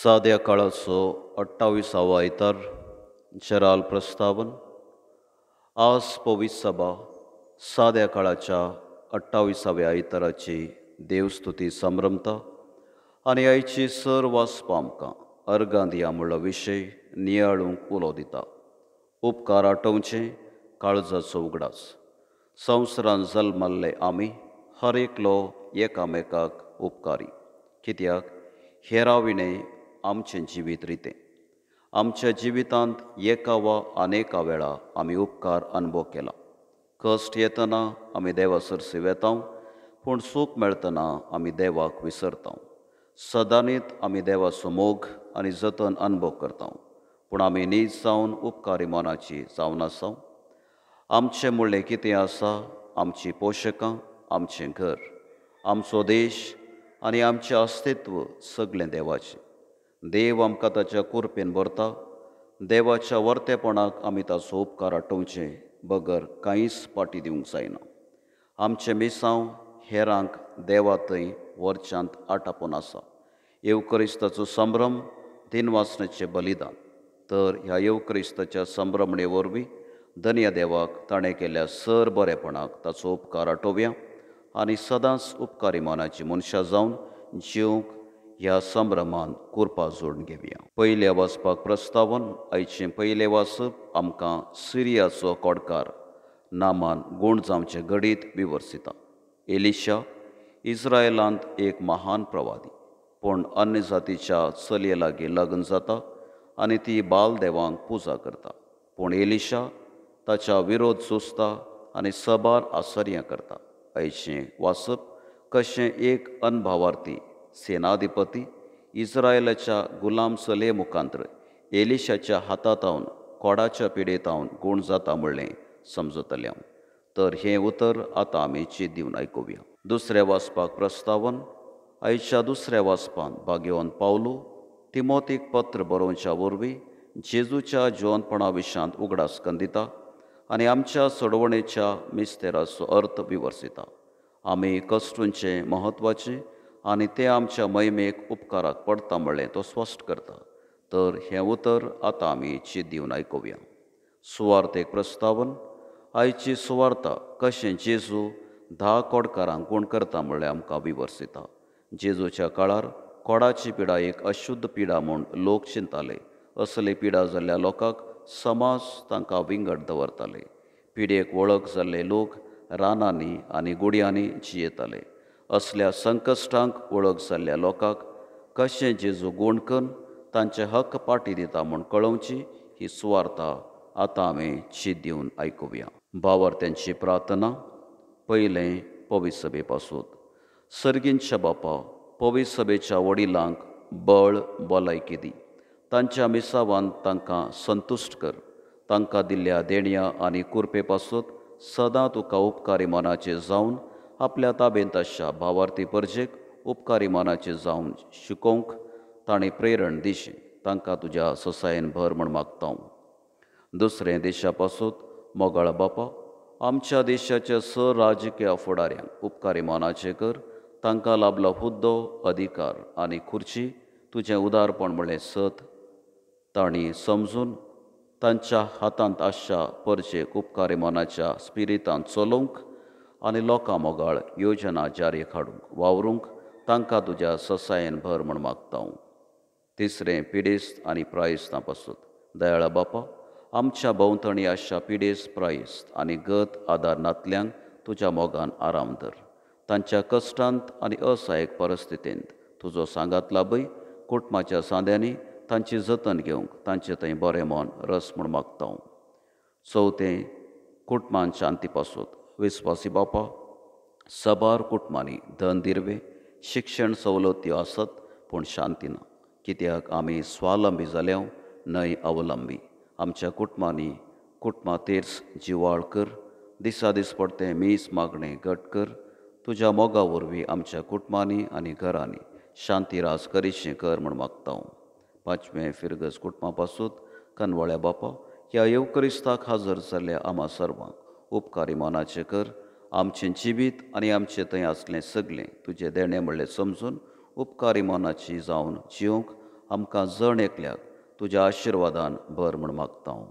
साद्या काळाचो 28वा इतर जराल प्रस्तावन. आज पवित्र सभा साद्या काळाच्या 28व्या इतराची देवस्तुती संभ्रमता आनी आयची सर वाचपा आमकां अर्गां दिया म्हणलो विशय नियाळूंक उलो दिता. उपकार आठोवचें काळजाचो उगडास. संवसारांत जल्मल्ले आमी हर एकलो एकामेकाक उपकारी, कित्याक हेरां विणें आमचें जिवीत रितें. आमच्या जिवितांत एका वा अनेका वेळा आमी उपकार अनुभव केला. कश्ट येतना आमी देवा सरसी वेतांव, पूण सूख मेळतना आमी देवाक विसरतांव. सदांनीत आमी देवाचो मोग आनी जतन अनुभव करतांव, पूण आमी नीज जावन उपकारी मनाची जावन आसांव. आमचें म्हणलें कितें आसा, आमचीं पोशकां, आमचें घर, आमचो देश आनी आमचें अस्तित्व सगळें देवाचें. देव आमकां ताच्या कुरपेन भरता. देवाच्या वर्तेपणाक आमी ताचो उपकार आठोवचें बगर कांयच पाटी दिवंक जायना. आमचें मिसांव हेरांक देवा थंय वरच्यांत आटापून आसा. येवक्रिस्ताचो संभ्रम दिनवासनेचें बलिदान. तर ह्या येवक्रिस्ताच्या संभ्रमणे वरवीं धन्य देवाक ताणें केल्ल्या सर बरेपणाक ताचो उपकार आठोवया आनी सदांच उपकारी मनाची मनशां जावन जिवंक ह्या संभ्रमान कुरपा जोडून घेवया. पयल्या वाचपाक प्रस्तावन. आयचें पयलें वाचप आमकां सिरियाचो कोडकार नामान गूण जावचे घडीत विवर्सिता. एलिशा इस्रायेलांत एक महान प्रवादी, पूण अन्य जातीच्या चलये लागीं लग्न जाता आनी ती बाल देवांक पुजा करता. पूण एलिशा ताच्या विरोध सोंसता आनी सबार आश्चर्यां करता. आयचें वाचप कशें एक अनभावार्थी सेनाधिपती इस्रायेलाच्या गुलाम चलये मुखांतर एलिशाच्या हातांतावन कोडाच्या पिडेतावन गूण जाता म्हणलें समजतलें हांव. तर हें उतर आतां आमी चीत दिवन आयकुया. दुसऱ्या वाचपाक प्रस्तावन. आयच्या दुसऱ्या वाचपांत भाग्यवान पावलो तिमोथीक पत्र बरोवच्या वरवीं जेजूच्या जिवंतपणा विशांत उगडास करून दिता आनी आमच्या सोडवणेच्या मिस्तेराचो अर्थ विवर्सिता. आमी कश्टूंचें म्हत्वाचें आनी तें आमच्या महिमेक उपकाराक पडटा म्हणलें तो स्पश्ट करता. तर हें उतर आतां आमी चीत दिवन आयकुया. सुवार्थेक प्रस्तावन. आयची सुवार्ता कशें जेजू 10 कोडकारांक गूण करता म्हणलें आमकां विवर्सिता. जेजूच्या काळार कोडाची पिडा एक अशुध्द पिडा म्हूण लोक चिंताले. असले पिडा जाल्ल्या लोकांक समाज तांकां विंगड दवरताले. पिडेक वळख जाल्ले लोक रानांनी आनी गुडयांनी जियेताले. असल्या संकश्टांक वळख जाल्ल्या लोकांक कशें जेजू गूण करून तांचे हक्क पाटी दिता म्हूण कळोवची ही सुवार्ता आतां आमी चीत दिवन आयकुया. भावार्थ्यांची प्रार्थना. पयलें पवित्र सभे पासून. सर्गींच्या बापा, पवित्र सभेच्या वडिलांक बळ भलायकी दी. तांच्या मिसावान तांकां संतुश्ट कर. तांकां दिल्ल्या देणया आनी कुरपे पासून सदां तुका उपकारी मनाचें जावन आपल्या ताबेंत आशिल्ल्या भावार्थी परजेक उपकारी मनाचें जावन शिकोवंक ताणें प्रेरण दिशें. तांकां तुज्या सोसायेन भर म्हूण मागता. दुसरें देशा पासून. मोगाळ बापा, आमच्या देशाच्या राजकीय फुडाऱ्यांक उपकारी मनाचें कर. तांकां लाबलो हुद्दो, अधिकार आनी खुर्ची तुजें उदारपण म्हणलें सत तांणी समजून तांच्या हातांत आशिल्ल्या परजेक उपकारी मनाच्या स्पिरितांत चलोवंक आनी लोकां मोगाळ योजना जारेक हाडूंक वावरूंक तांकां तुज्या सोसायेन भर म्हूण मागता. तिसरें पिडेस्त आनी प्रायस्तां पासून. दयाळ बापा, आमच्या भोंवतणी आशिल्ल्या पिडेस्त, प्रायस्त आनी गत आदारनांतल्यांक तुज्या मोगान आराम धर. तांच्या कश्टांत आनी असहायक परिस्थितींत तुजो सांगात लाभय. कुटुंबाच्या सांद्यांनी तांची जतन घेवंक तांचे थंय बरें मन रस म्हूण मागता. चवथें कुटुंबान शांती पासून. विस्वासी बापा, सबार कुटुंबांनी धन दिरवे, शिक्षण सवलती आसत पूण शांती ना. कित्याक आमी स्वावलंबी जाल्यांव न्हय अवलंबी. आमच्या कुटुंबां तेर्स जिवाळ कर. दिसा दीस पडतें मीस मागणें घट कर. तुज्या मोगा वरवीं आमच्या कुटुंबांनी आनी घरांनी शांती रास करीशें कर म्हूण मागता. पांचवें फिरगस कुटुंबा पासून. कनवळ्या बापा, ह्या येवक्रिस्ताक हाजर जाल्ल्या आम्हा सर्वांक उपकारी मनाचें कर. आमचें जिवीत आनी आमचें थंय आसलें सगळें तुजें देणें म्हणलें समजून उपकारी मनाची जावन जिवंक आमकां जण एकल्याक तुज्या आशिर्वादान भर म्हूण मागता हांव.